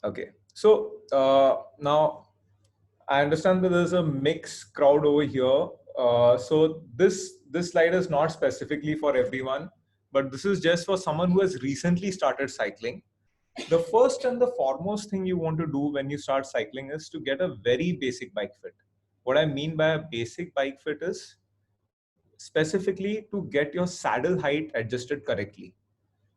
Okay. So now I understand that there's a mixed crowd over here. So this slide is not specifically for everyone, but this is just for someone who has recently started cycling. The first and the foremost thing you want to do when you start cycling is to get a very basic bike fit. What I mean by a basic bike fit is specifically to get your saddle height adjusted correctly.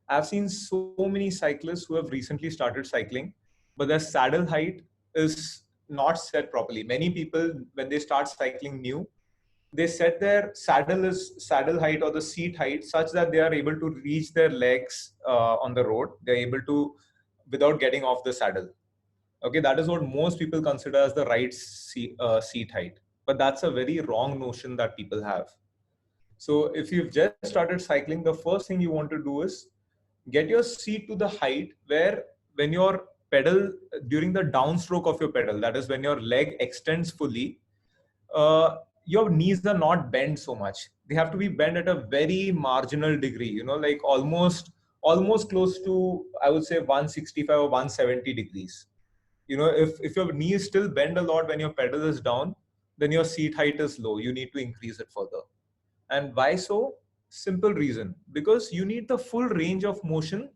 I've seen so many cyclists who have recently started cycling, but their saddle height is not set properly. Many people, when they start cycling new, they set their saddle height or the seat height such that they are able to reach their legs on the road. They're able to without getting off the saddle. Okay, that is what most people consider as the right seat height. But that's a very wrong notion that people have. So if you've just started cycling, the first thing you want to do is get your seat to the height where when your pedal, during the downstroke of your pedal, that is when your leg extends fully, your knees are not bent so much. They have to be bent at a very marginal degree, like almost close to, I would say, 165 or 170 degrees. If your knee is still bent a lot when your pedal is down, then your seat height is low. You need to increase it further. And why so? Simple reason, because you need the full range of motion.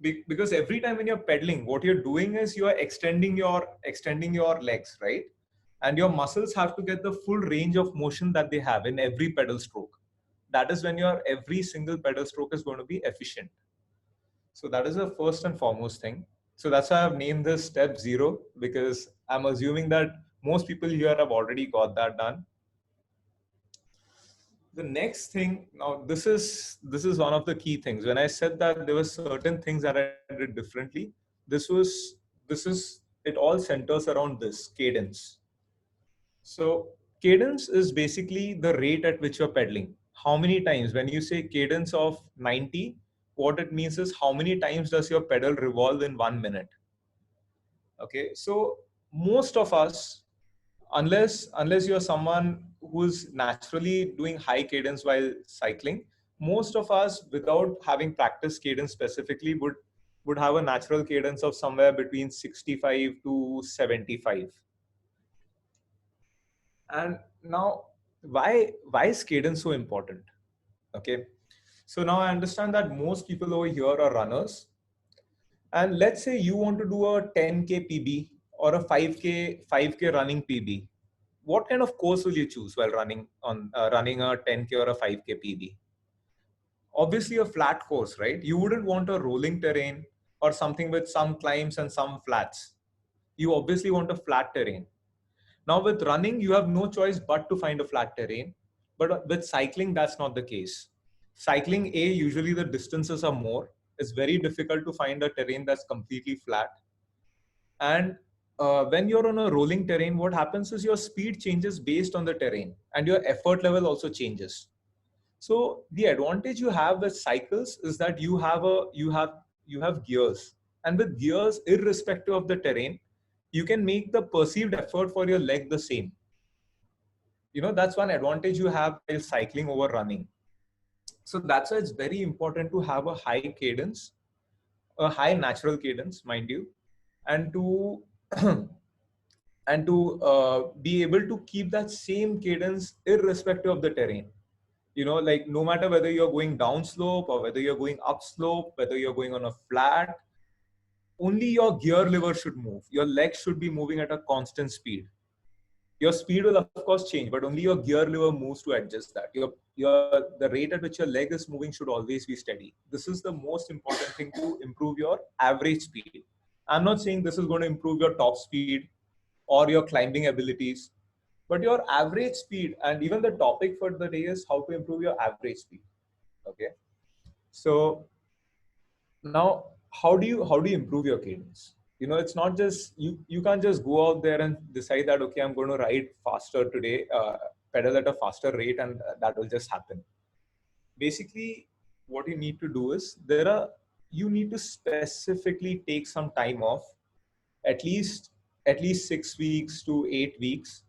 Because every time when you're pedaling, what you're doing is you are extending your legs, right? And your muscles have to get the full range of motion that they have in every pedal stroke. That is when your every single pedal stroke is going to be efficient. So that is the first and foremost thing. So that's why I've named this step 0, because I'm assuming that most people here have already got that done. The next thing, now this is one of the key things. When I said that there were certain things that I did differently, this is it all centers around this cadence. So cadence is basically the rate at which you're pedaling. How many times, when you say cadence of 90, what it means is how many times does your pedal revolve in 1 minute. Okay, so most of us, unless you're someone who's naturally doing high cadence while cycling, most of us, without having practiced cadence specifically, would have a natural cadence of somewhere between 65 to 75. And now, why is cadence so important? Okay, so now I understand that most people over here are runners, and let's say you want to do a 10k pb or a 5k running pb. What kind of course will you choose while running a 10k or a 5k pb? Obviously a flat course, right? You wouldn't want a rolling terrain or something with some climbs and some flats. You obviously want a flat terrain. Now with running, you have no choice but to find a flat terrain. But with cycling, that's not the case. Cycling, usually the distances are more. It's very difficult to find a terrain that's completely flat. And when you're on a rolling terrain, what happens is your speed changes based on the terrain and your effort level also changes. So the advantage you have with cycles is that you have gears, and with gears, irrespective of the terrain, you can make the perceived effort for your leg the same. That's one advantage you have while cycling over running. So that's why it's very important to have a high cadence, a high natural cadence, mind you, and to and to be able to keep that same cadence irrespective of the terrain. Like no matter whether you're going down slope or whether you're going up slope, whether you're going on a flat, only your gear lever should move. Your legs should be moving at a constant speed. Your speed will of course change, but only your gear lever moves to adjust that. The rate at which your leg is moving should always be steady. This is the most important thing to improve your average speed. I'm not saying this is going to improve your top speed or your climbing abilities, but your average speed. And even the topic for the day is how to improve your average speed. Okay, so now how do you improve your cadence? It's not just you can't just go out there and decide that, okay, I'm going to ride faster today, pedal at a faster rate, and that will just happen. Basically, what you need to do is you need to specifically take some time off, at least 6 weeks to 8 weeks,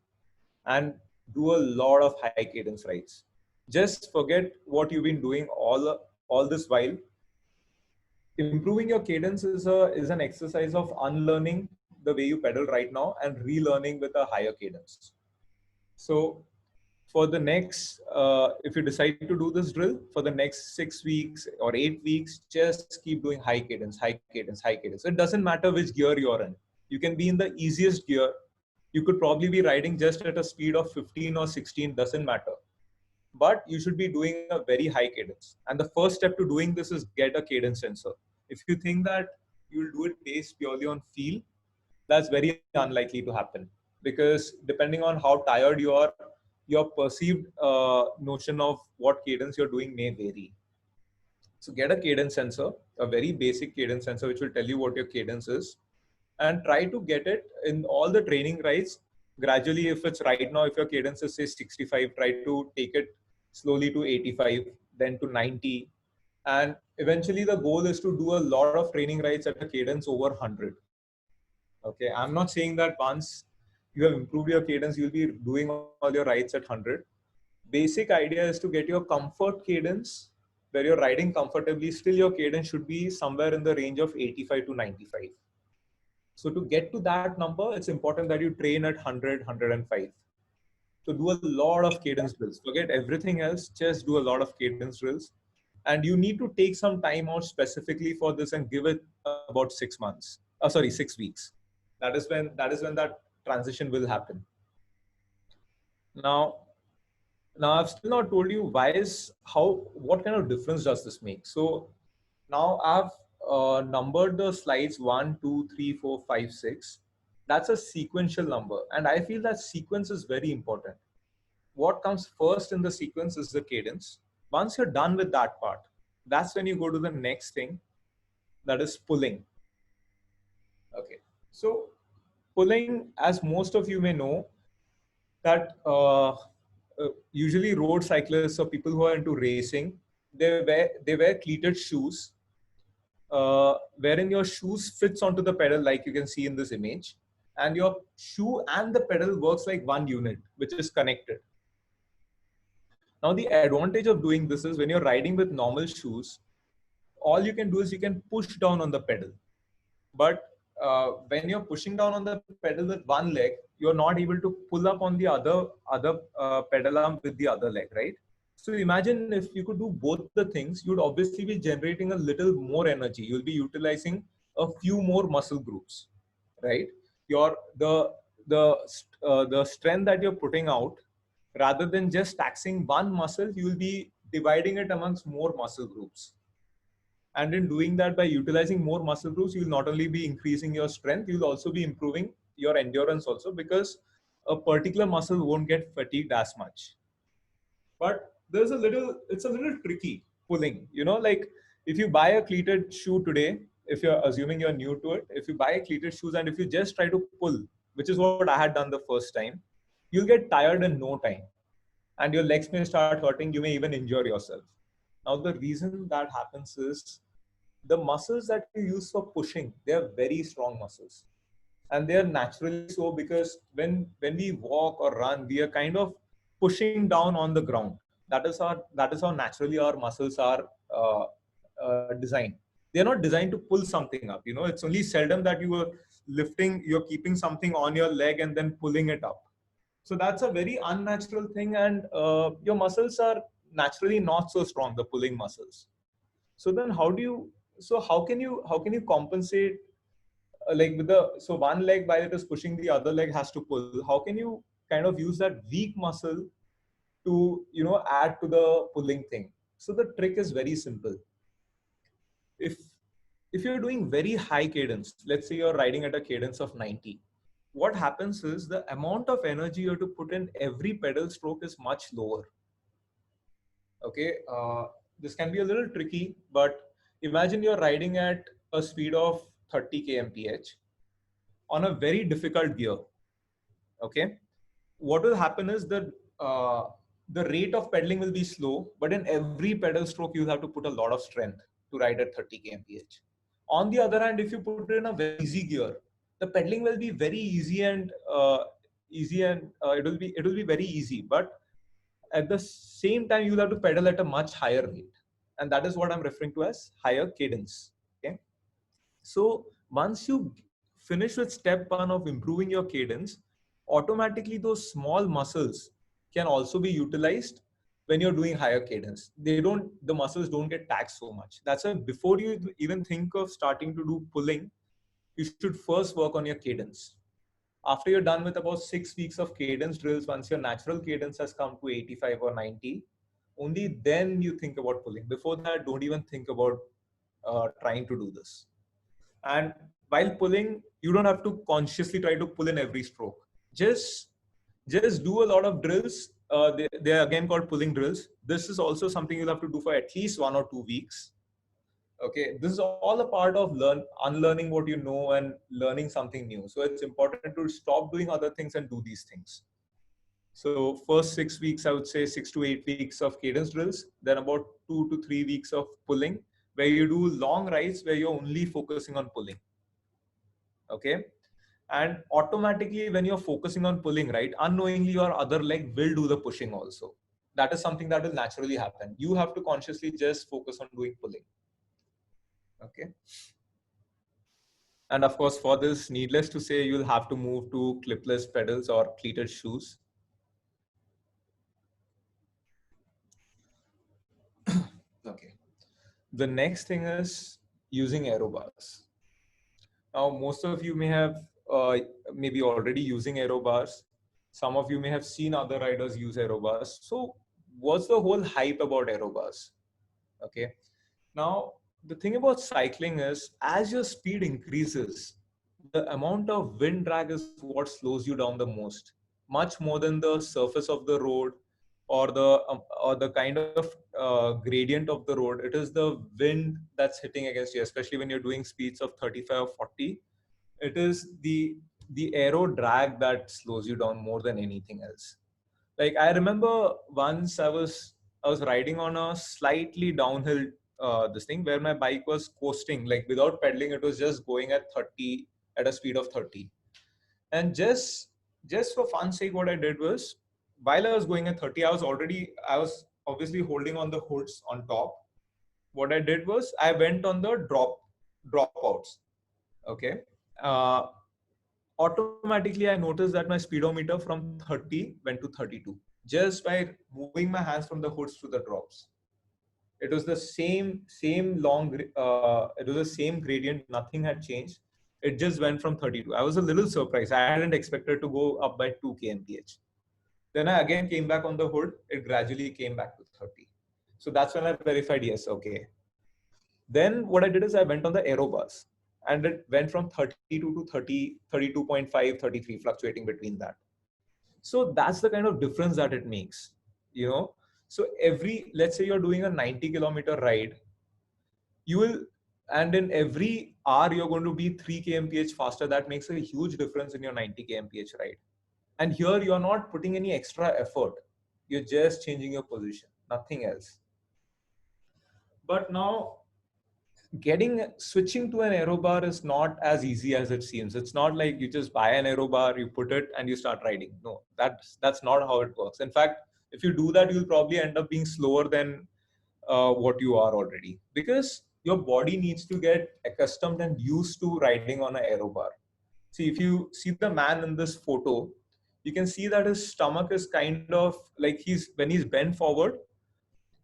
and do a lot of high cadence rides. Just forget what you've been doing all this while. improving your cadence is an exercise of unlearning the way you pedal right now and relearning with a higher cadence. So for the next, if you decide to do this drill for the next 6 weeks or 8 weeks, just keep doing high cadence, high cadence, high cadence. It doesn't matter which gear you're in. You can be in the easiest gear. You could probably be riding just at a speed of 15 or 16, doesn't matter. But you should be doing a very high cadence. And the first step to doing this is get a cadence sensor. If you think that you'll do it based purely on feel, that's very unlikely to happen, because depending on how tired you are, your perceived notion of what cadence you're doing may vary. So get a cadence sensor, a very basic cadence sensor, which will tell you what your cadence is, and try to get it in all the training rides gradually. If it's right now, if your cadence is say 65, try to take it slowly to 85, then to 90. And eventually the goal is to do a lot of training rides at a cadence over 100. Okay, I'm not saying that once you have improved your cadence, you'll be doing all your rides at 100. Basic idea is to get your comfort cadence where you're riding comfortably. Still, your cadence should be somewhere in the range of 85 to 95. So to get to that number, it's important that you train at 100, 105. So do a lot of cadence drills. Forget everything else, just do a lot of cadence drills. And you need to take some time out specifically for this and give it about 6 months. 6 weeks. That is when that transition will happen. Now, I've still not told you what kind of difference does this make. So now I've numbered the slides 1, 2, 3, 4, 5, 6. That's a sequential number. And I feel that sequence is very important. What comes first in the sequence is the cadence. Once you're done with that part, that's when you go to the next thing, that is pulling. Okay. So pulling, as most of you may know, that usually road cyclists or people who are into racing, they wear cleated shoes, wherein your shoes fits onto the pedal like you can see in this image, and your shoe and the pedal works like one unit, which is connected. Now the advantage of doing this is when you're riding with normal shoes, all you can do is you can push down on the pedal. But when you're pushing down on the pedal with one leg, you're not able to pull up on the other pedal arm with the other leg, right? So imagine if you could do both the things, you'd obviously be generating a little more energy. You'll be utilizing a few more muscle groups, right? The strength that you're putting out, rather than just taxing one muscle, you'll be dividing it amongst more muscle groups. And in doing that, by utilizing more muscle groups, you'll not only be increasing your strength, you'll also be improving your endurance also, because a particular muscle won't get fatigued as much. But it's a little tricky pulling, like if you buy a cleated shoe today, if you're assuming you're new to it, if you buy cleated shoes and if you just try to pull, which is what I had done the first time, you'll get tired in no time. And your legs may start hurting, you may even injure yourself. Now, the reason that happens is the muscles that you use for pushing, they are very strong muscles. And they are naturally so because when we walk or run, we are kind of pushing down on the ground. That is how naturally our muscles are designed. They're not designed to pull something up. It's only seldom that you're keeping something on your leg and then pulling it up. So that's a very unnatural thing, and your muscles are naturally not so strong, the pulling muscles. So then how can you compensate, like so one leg, while it is pushing, the other leg has to pull. How can you kind of use that weak muscle to add to the pulling thing? So the trick is very simple. If you're doing very high cadence, let's say you're riding at a cadence of 90, what happens is the amount of energy you have to put in every pedal stroke is much lower. Okay, this can be a little tricky, but imagine you're riding at a speed of 30 kmph on a very difficult gear. Okay, what will happen is that the rate of pedaling will be slow, but in every pedal stroke you'll have to put a lot of strength to ride at 30 kmph. On the other hand, if you put it in a very easy gear, the pedaling will be very easy, and it will be very easy. But at the same time, you'll have to pedal at a much higher rate, and that is what I'm referring to as higher cadence. Okay, So once you finish with step one of improving your cadence, automatically those small muscles can also be utilized when you're doing higher cadence. The muscles don't get taxed so much. That's why before you even think of starting to do pulling, you should first work on your cadence. After you're done with about 6 weeks of cadence drills, once your natural cadence has come to 85 or 90, only then you think about pulling. Before that, don't even think about trying to do this. And while pulling, you don't have to consciously try to pull in every stroke. Just just do a lot of drills. They're again called pulling drills. This is also something you'll have to do for at least 1 or 2 weeks. Okay, this is all a part of unlearning what you know and learning something new. So it's important to stop doing other things and do these things. So first 6 weeks, I would say 6 to 8 weeks of cadence drills, then about 2 to 3 weeks of pulling, where you do long rides where you're only focusing on pulling. Okay. And automatically when you're focusing on pulling, right, unknowingly your other leg will do the pushing also. That is something that will naturally happen. You have to consciously just focus on doing pulling. Okay. And of course, for this, needless to say, you'll have to move to clipless pedals or cleated shoes. Okay. The next thing is using aero bars. Now, most of you may have maybe already using aero bars. Some of you may have seen other riders use aero bars. So what's the whole hype about aero bars? Okay. Now, the thing about cycling is as your speed increases, the amount of wind drag is what slows you down the most, much more than the surface of the road or the kind of gradient of the road. It is the wind that's hitting against you, especially when you're doing speeds of 35 or 40. It is the aero drag that slows you down more than anything else. Like I remember once I was riding on a slightly downhill this thing where my bike was coasting, like without pedaling, it was just going at 30 at a speed of 30. And just for fun's sake, what I did was while I was going at 30, I was obviously holding on the hoods on top. What I did was I went on the dropouts. Okay. Uh, Automatically I noticed that my speedometer from 30 went to 32 just by moving my hands from the hoods to the drops. It was the it was the same gradient, nothing had changed. It just went from 32. I was a little surprised. I hadn't expected to go up by 2 kmph. Then I again came back on the hood. It gradually came back to 30. So that's when I verified, yes, okay. Then what I did is I went on the aero bars and it went from 32 to 30, 32.5, 33, fluctuating between that. So that's the kind of difference that it makes, you know. So let's say you're doing a 90-kilometer ride, you will, and in every hour you're going to be 3 kmph faster. That makes a huge difference in your 90 kmph ride. And here you're not putting any extra effort. You're just changing your position, nothing else. But now switching to an aero bar is not as easy as it seems. It's not like you just buy an aero bar, you put it and you start riding. No, that's not how it works. In fact, if you do that, you'll probably end up being slower than what you are already, because your body needs to get accustomed and used to riding on an aero bar. See, if you see the man in this photo, you can see that his stomach is kind of like when he's bent forward,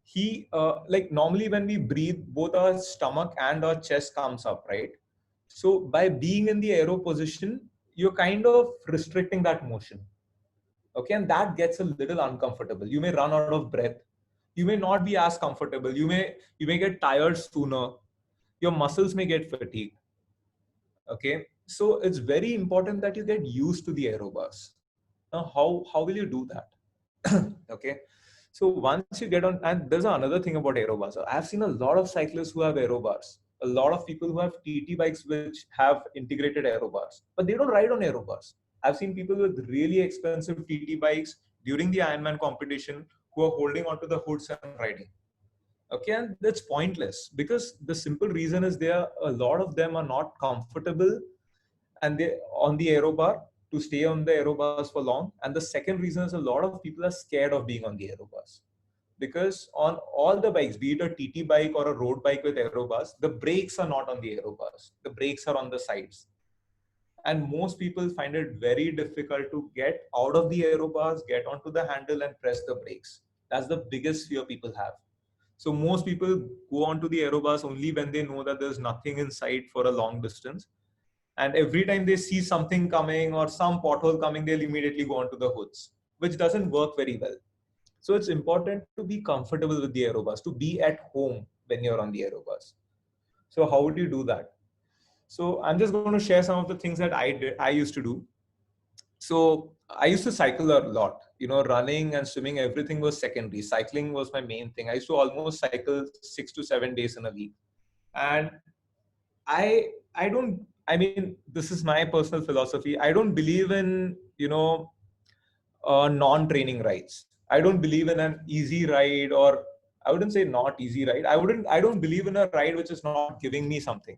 he like normally when we breathe, both our stomach and our chest comes up, right? So by being in the aero position, you're kind of restricting that motion. Okay, and that gets a little uncomfortable. You may run out of breath. You may not be as comfortable. You may get tired sooner. Your muscles may get fatigued. Okay, so it's very important that you get used to the aero bars. Now, how will you do that? Okay, so once you get on, and there's another thing about aero bars. I've seen a lot of cyclists who have aero bars, a lot of people who have TT bikes which have integrated aero bars, but they don't ride on aero bars. I've seen people with really expensive TT bikes during the Ironman competition who are holding onto the hoods and riding. Okay, and that's pointless because the simple reason is a lot of them are not comfortable and they on the aero bar to stay on the aero bars for long. And the second reason is a lot of people are scared of being on the aero bars. because on all the bikes, be it a TT bike or a road bike with aero bars, the brakes are not on the aero bars. The brakes are on the sides. And most people find it very difficult to get out of the aero bars, get onto the handle and press the brakes. That's the biggest fear people have. So most people go onto the aero bars only when they know that there's nothing in sight for a long distance. And every time they see something coming or some pothole coming, they'll immediately go onto the hoods, which doesn't work very well. So it's important to be comfortable with the aero bars, to be at home when you're on the aero bars. So how would you do that? So I'm just going to share some of the things that I used to do. So I used to cycle a lot. Running and swimming, everything was secondary. Cycling was my main thing. I used to almost cycle 6 to 7 days in a week. And I don't, I mean, this is my personal philosophy. I don't believe in, non-training rides. I don't believe in an easy ride, or I wouldn't say not easy ride. I don't believe in a ride which is not giving me something.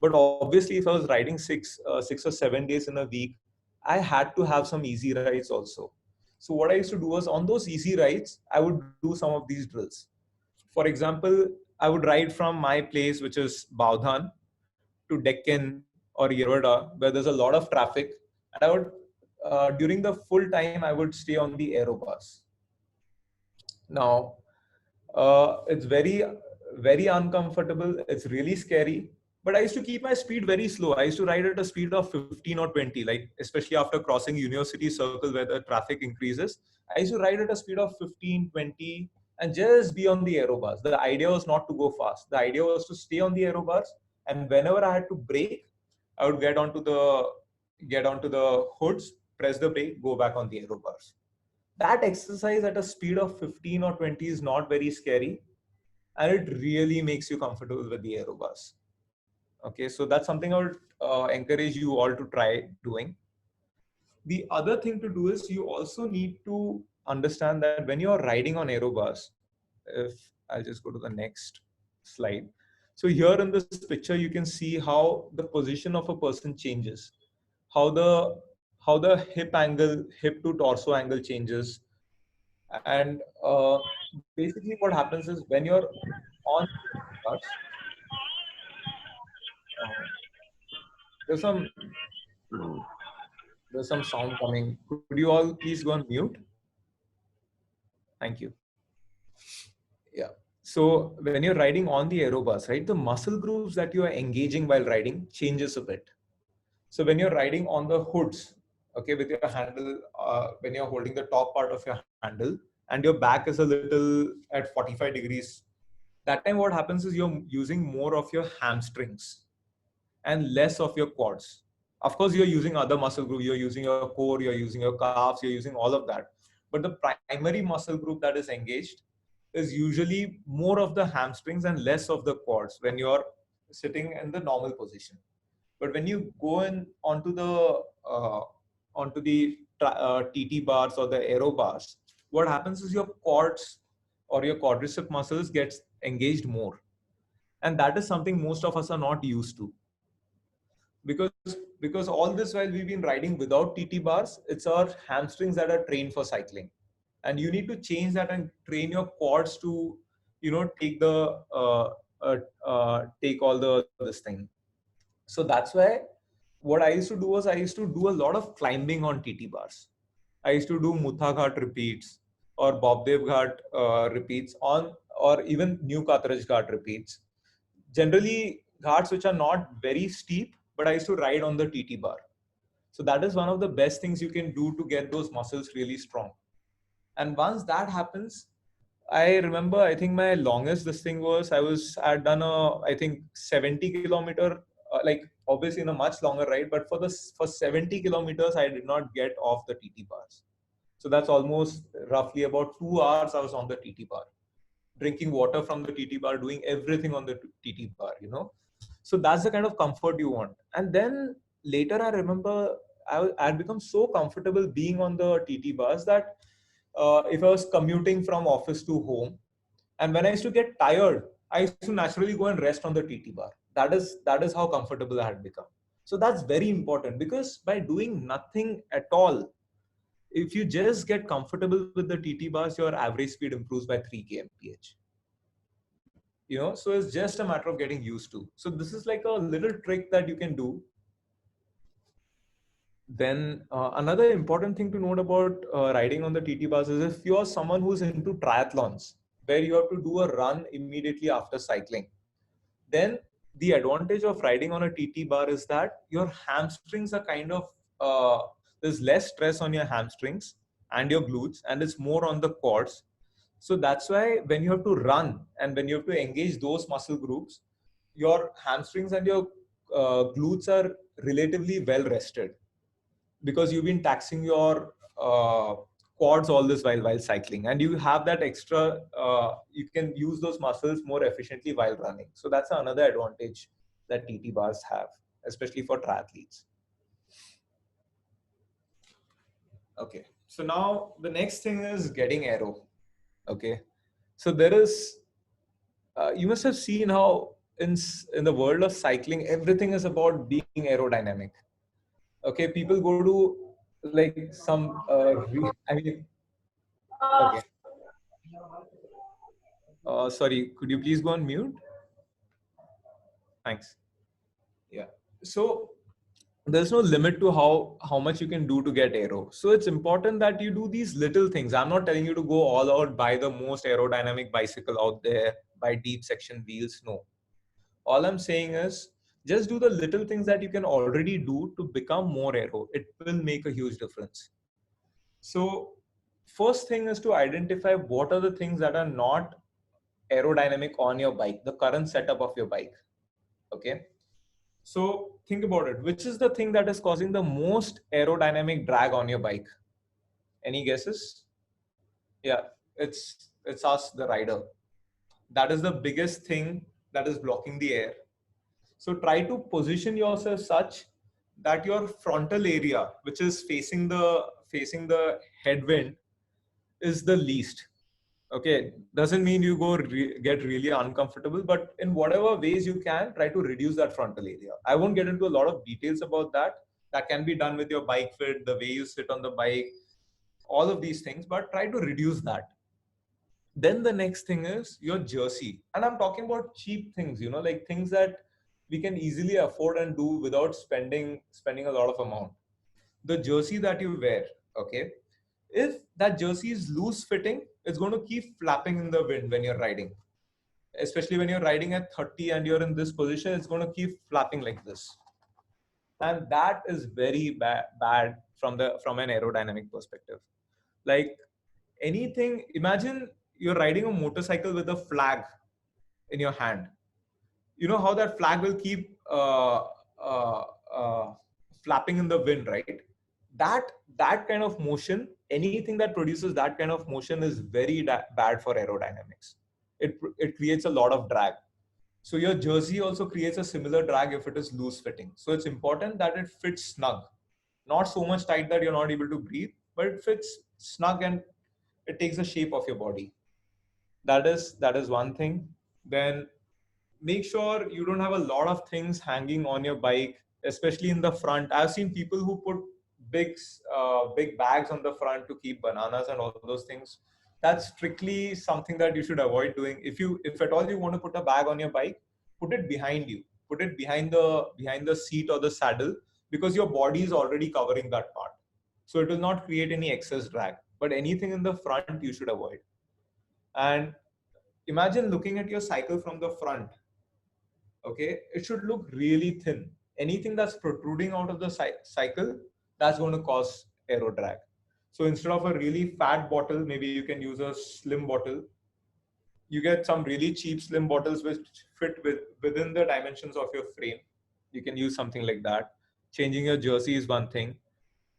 But obviously, if I was riding 6 or 7 days in a week, I had to have some easy rides also. So what I used to do was, on those easy rides, I would do some of these drills. For example, I would ride from my place, which is Baudhan, to Deccan or Yerwada, where there's a lot of traffic. And I would, during the full time, I would stay on the aero bus. Now, it's very, very uncomfortable. It's really scary. But I used to keep my speed very slow. I used to ride at a speed of 15 or 20, like especially after crossing University Circle where the traffic increases. I used to ride at a speed of 15, 20, and just be on the aero bars. The idea was not to go fast. The idea was to stay on the aero bars. And whenever I had to brake, I would get onto the hoods, press the brake, go back on the aero bars. That exercise at a speed of 15 or 20 is not very scary, and it really makes you comfortable with the aero bars. Okay, so that's something I would encourage you all to try doing. The other thing to do is, you also need to understand that when you're riding on aero bars, if I'll just go to the next slide. So here in this picture, you can see how the position of a person changes, how the hip to torso angle changes. And basically what happens is, when you're on bars, there's some there's some sound coming. Could you all please go on mute? Thank you. Yeah. So when you're riding on the aero bus, right, the muscle groups that you are engaging while riding changes a bit. So when you're riding on the hoods, okay, with your handle, when you're holding the top part of your handle and your back is a little at 45 degrees, that time what happens is, you're using more of your hamstrings and less of your quads. Of course, you're using other muscle group, you're using your core, you're using your calves, you're using all of that. But the primary muscle group that is engaged is usually more of the hamstrings and less of the quads when you're sitting in the normal position. But when you go in onto the TT bars or the aero bars, what happens is, your quads or your quadricep muscles gets engaged more, and that is something most of us are not used to. Because all this while we've been riding without TT bars, it's our hamstrings that are trained for cycling, and you need to change that and train your quads to take all the this thing. So that's why what I used to do was, I used to do a lot of climbing on TT bars. I used to do Mutha Ghat repeats or Bobdev Ghat repeats on, or even New Katraj Ghat repeats. Generally ghats which are not very steep, but I used to ride on the TT bar. So that is one of the best things you can do to get those muscles really strong. And once that happens, I remember, I think my longest this thing was, I had done I think 70 kilometer, like obviously in a much longer ride, but for 70 kilometers, I did not get off the TT bars. So that's almost roughly about 2 hours I was on the TT bar, drinking water from the TT bar, doing everything on the TT bar. So that's the kind of comfort you want. And then later I remember I had become so comfortable being on the TT bars that if I was commuting from office to home, and when I used to get tired, I used to naturally go and rest on the TT bar. That is how comfortable I had become. So that's very important, because by doing nothing at all, if you just get comfortable with the TT bars, your average speed improves by 3 kmph. So it's just a matter of getting used to. So this is like a little trick that you can do. Then another important thing to note about riding on the TT bars is if you're someone who's into triathlons, where you have to do a run immediately after cycling, then the advantage of riding on a TT bar is that your hamstrings are kind of, there's less stress on your hamstrings and your glutes, and it's more on the quads. So that's why when you have to run and when you have to engage those muscle groups, your hamstrings and your glutes are relatively well rested, because you've been taxing your quads all this while cycling, and you have that extra, you can use those muscles more efficiently while running. So that's another advantage that TT bars have, especially for triathletes. Okay, so now the next thing is getting aero. Okay, so there is, you must have seen how in the world of cycling, everything is about being aerodynamic. Okay, people go to like some, I mean, okay. Sorry, could you please go on mute? Thanks. Yeah. So there's no limit to how much you can do to get aero. So it's important that you do these little things. I'm not telling you to go all out, buy the most aerodynamic bicycle out there, buy deep section wheels. No. All I'm saying is just do the little things that you can already do to become more aero. It will make a huge difference. So first thing is to identify what are the things that are not aerodynamic on your bike, the current setup of your bike. Okay. So think about it. Which is the thing that is causing the most aerodynamic drag on your bike? Any guesses? Yeah, it's us, the rider. That is the biggest thing that is blocking the air. So try to position yourself such that your frontal area, which is facing the headwind, is the least. Okay, doesn't mean you get really uncomfortable, but in whatever ways you can, try to reduce that frontal area. I won't get into a lot of details about that. That can be done with your bike fit, the way you sit on the bike, all of these things, but try to reduce that. Then the next thing is your jersey. And I'm talking about cheap things, like things that we can easily afford and do without spending a lot of amount. The jersey that you wear, okay, if that jersey is loose fitting, it's going to keep flapping in the wind when you're riding. Especially when you're riding at 30 and you're in this position, it's going to keep flapping like this. And that is very bad from an aerodynamic perspective. Like anything, imagine you're riding a motorcycle with a flag in your hand. You know how that flag will keep uh, uh, flapping in the wind, right? That kind of motion, anything that produces that kind of motion is very bad for aerodynamics. It creates a lot of drag. So your jersey also creates a similar drag if it is loose fitting. So it's important that it fits snug, not so much tight that you're not able to breathe, but it fits snug and it takes the shape of your body. That is one thing. Then make sure you don't have a lot of things hanging on your bike, especially in the front. I've seen people who put big bags on the front to keep bananas and all those things. That's strictly something that you should avoid doing. If at all you want to put a bag on your bike, put it behind you. Put it behind the seat or the saddle, because your body is already covering that part. So it will not create any excess drag. But anything in the front you should avoid. And imagine looking at your cycle from the front. Okay, it should look really thin. Anything that's protruding out of the cycle, that's going to cause aero drag. So instead of a really fat bottle, maybe you can use a slim bottle. You get some really cheap slim bottles which fit within the dimensions of your frame. You can use something like that. Changing your jersey is one thing.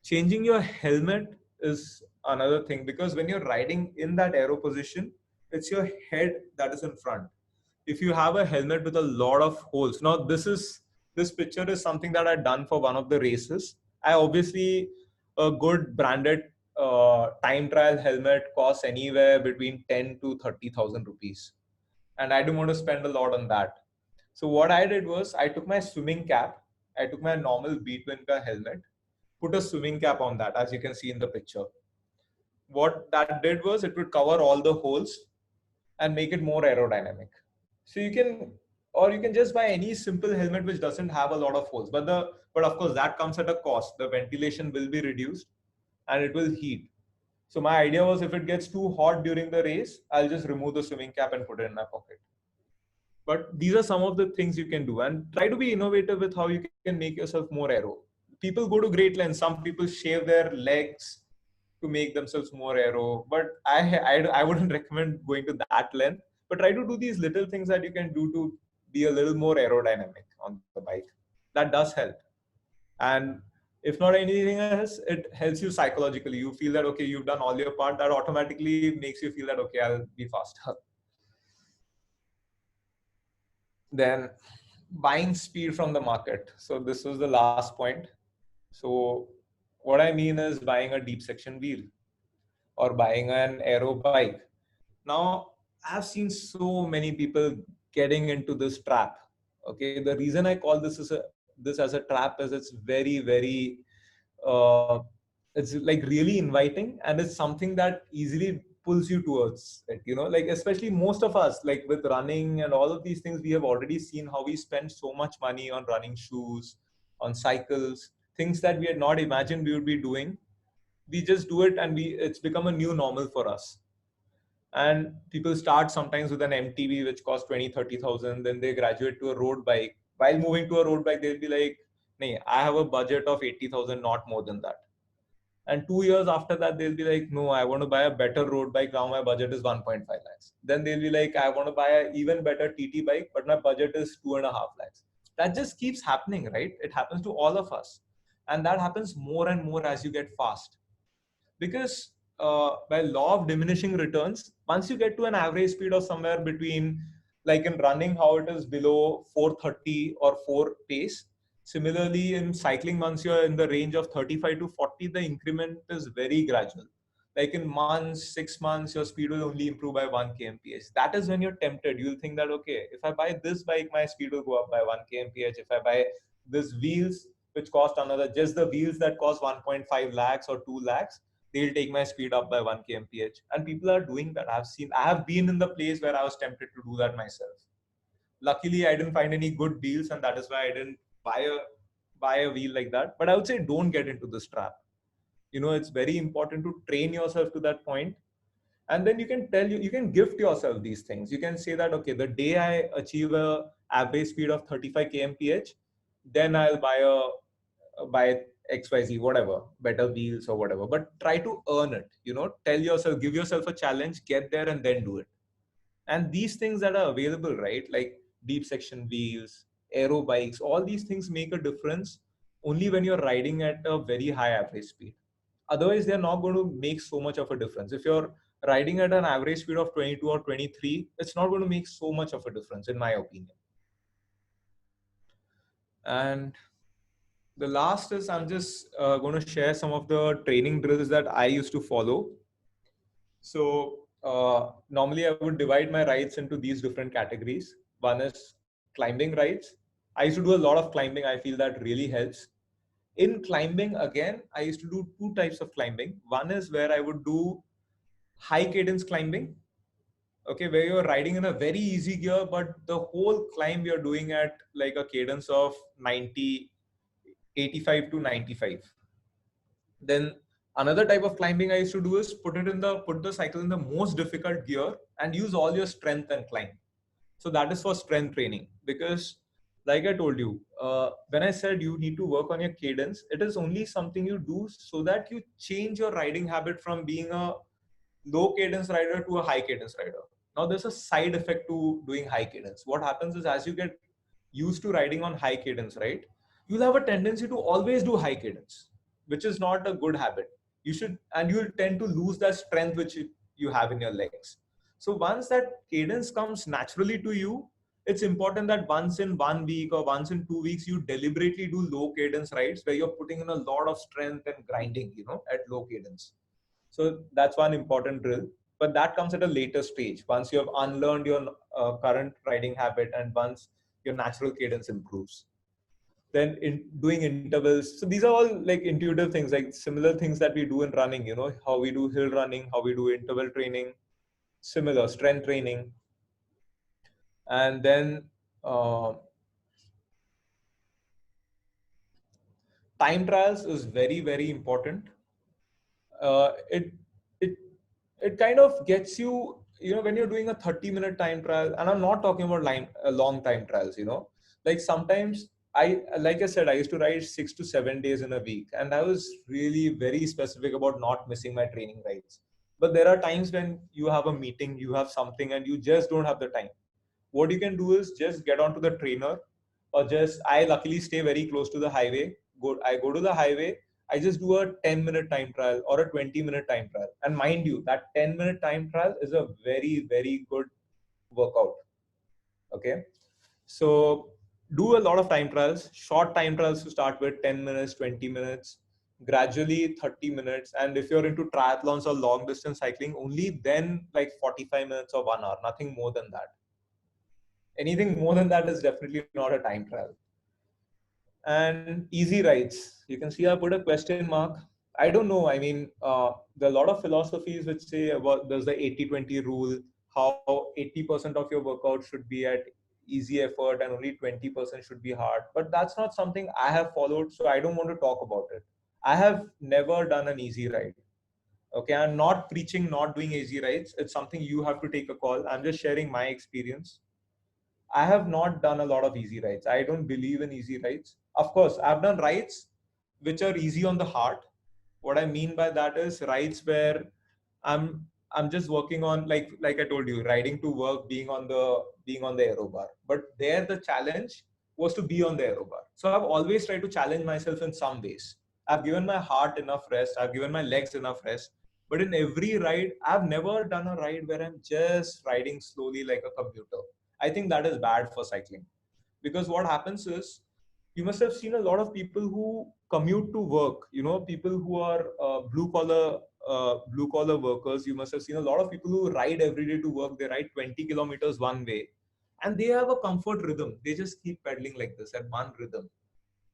Changing your helmet is another thing, because when you're riding in that aero position, it's your head that is in front. If you have a helmet with a lot of holes, now this picture is something that I've done for one of the races. I obviously, a good branded time trial helmet costs anywhere between 10 to 30,000 rupees, and I didn't want to spend a lot on that. So what I did was I took my swimming cap, I took my normal Beatwinker helmet, put a swimming cap on that, as you can see in the picture. what that did was it would cover all the holes and make it more aerodynamic. So you can, or you can just buy any simple helmet which doesn't have a lot of holes. But of course that comes at a cost. The ventilation will be reduced and it will heat. So my idea was if it gets too hot during the race, I'll just remove the swimming cap and put it in my pocket. But these are some of the things you can do, and try to be innovative with how you can make yourself more aero. People go to great lengths. Some people shave their legs to make themselves more aero, but I wouldn't recommend going to that length. But try to do these little things that you can do to be a little more aerodynamic on the bike. That does help. And if not anything else, it helps you psychologically. You feel that okay, you've done all your part. That automatically makes you feel that okay, I'll be faster. Then buying speed from the market. So this was the last point. So what I mean is buying a deep section wheel or buying an aero bike. Now I've seen so many people getting into this trap. Okay, the reason I call this as a trap is it's very uh, it's like really inviting, and it's something that easily pulls you towards it, like especially most of us, like with running and all of these things, we have already seen how we spend so much money on running shoes, on cycles, things that we had not imagined we would be doing. We just do it, and we it's become a new normal for us. And people start sometimes with an MTB which costs 20-30,000, then they graduate to a road bike. While moving to a road bike, they'll be like, "Nee, I have a budget of 80,000, not more than that." And 2 years after that, they'll be like, "No, I want to buy a better road bike. Now my budget is 1.5 lakhs." Then they'll be like, "I want to buy an even better TT bike, but my budget is 2.5 lakhs." That just keeps happening, right? It happens to all of us. And that happens more and more as you get fast. Because by law of diminishing returns, once you get to an average speed of somewhere between, like in running, how it is below 430 or 4 pace. Similarly, in cycling, once you're in the range of 35 to 40, the increment is very gradual. Like in months, 6 months, your speed will only improve by 1 kmph. That is when you're tempted. You'll think that, okay, if I buy this bike, my speed will go up by 1 kmph. If I buy this wheels, which cost another, just the wheels that cost 1.5 lakhs or 2 lakhs, they'll take my speed up by 1 kmph. And people are doing that. I have been in the place where I was tempted to do that myself. Luckily, I didn't find any good deals, and that is why I didn't buy a wheel like that. But I would say don't get into this trap. It's very important to train yourself to that point. And then you can gift yourself these things. You can say that, okay, the day I achieve a average speed of 35 kmph, then I'll buy XYZ, whatever, better wheels or whatever. But try to earn it. Tell yourself, give yourself a challenge, get there, and then do it. And these things that are available, right, like deep section wheels, aero bikes, all these things make a difference only when you're riding at a very high average speed. Otherwise, they're not going to make so much of a difference. If you're riding at an average speed of 22 or 23, it's not going to make so much of a difference, in my opinion. And the last is I'm just going to share some of the training drills that I used to follow. So normally I would divide my rides into these different categories. One is climbing rides. I used to do a lot of climbing. I feel that really helps. In climbing, again, I used to do two types of climbing. One is where I would do high cadence climbing. Okay, where you're riding in a very easy gear, but the whole climb you're doing at like a cadence of 90, 85 to 95. Then another type of climbing I used to do is put the cycle in the most difficult gear and use all your strength and climb. So that is for strength training, because like I told you, when I said you need to work on your cadence, it is only something you do so that you change your riding habit from being a low cadence rider to a high cadence rider. Now there's a side effect to doing high cadence. What happens is as you get used to riding on high cadence, right, you'll have a tendency to always do high cadence, which is not a good habit. You'll tend to lose that strength which you have in your legs. So once that cadence comes naturally to you, it's important that once in 1 week or once in 2 weeks, you deliberately do low cadence rides where you're putting in a lot of strength and grinding, at low cadence. So that's one important drill, but that comes at a later stage once you have unlearned your current riding habit and once your natural cadence improves. then doing intervals. So these are all like intuitive things, like similar things that we do in running, how we do hill running, how we do interval training, similar strength training. And then time trials is very, very important. It it it kind of gets you, when you're doing a 30-minute time trial, and I'm not talking about long time trials, like sometimes like I said, I used to ride 6 to 7 days in a week, and I was really very specific about not missing my training rides. But there are times when you have a meeting, you have something, and you just don't have the time. What you can do is just get onto the trainer, or just, I luckily stay very close to the highway. I go to the highway, I just do a 10-minute time trial or a 20-minute time trial. And mind you, that 10-minute time trial is a very, very good workout. Okay. So do a lot of time trials, short time trials to start with, 10 minutes, 20 minutes, gradually 30 minutes. And if you're into triathlons or long distance cycling, only then like 45 minutes or 1 hour, nothing more than that. Anything more than that is definitely not a time trial. And easy rides, you can see I put a question mark. I don't know, I mean, there are a lot of philosophies which say about there's the 80-20 rule, how 80% of your workout should be at easy effort and only 20% should be hard. But that's not something I have followed, so I don't want to talk about it. I have never done an easy ride. Okay, I'm not preaching not doing easy rides. It's something you have to take a call. I'm just sharing my experience. I have not done a lot of easy rides. I don't believe in easy rides. Of course, I've done rides which are easy on the heart. What I mean by that is rides where I'm just working on, like I told you, riding to work, being on the aero bar. But there the challenge was to be on the aero bar. So I've always tried to challenge myself in some ways. I've given my heart enough rest. I've given my legs enough rest. But in every ride, I've never done a ride where I'm just riding slowly like a commuter. I think that is bad for cycling, because what happens is, you must have seen a lot of people who commute to work. People who are blue collar workers. You must have seen a lot of people who ride every day to work. They ride 20 kilometers one way, and they have a comfort rhythm. They just keep pedaling like this at one rhythm.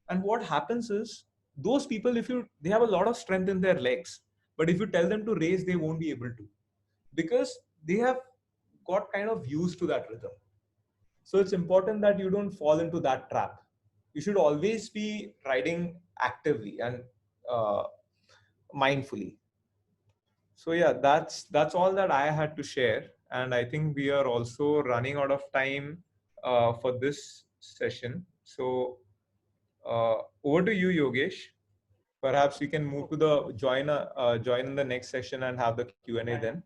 And what happens is, those people, if you they have a lot of strength in their legs, but if you tell them to race, they won't be able to, because they have got kind of used to that rhythm. So it's important that you don't fall into that trap. You should always be riding actively and uh, mindfully. So yeah, that's all that I had to share. And I think we are also running out of time for this session. So over to you, Yogesh. Perhaps we can move to the join in the next session and have the Q&A Yeah, then.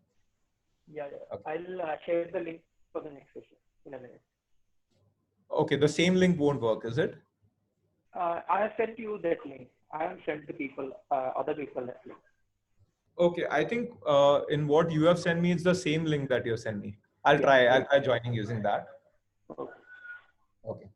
yeah, yeah, yeah. Okay. I'll share the link for the next session in a minute. Okay, the same link won't work, is it? I have sent you that link. I haven't sent the people, other people that link. Okay, I think in what you have sent me, it's the same link that you have sent me. I'll Yeah, try. yeah. I'll try joining using that. Okay. Okay.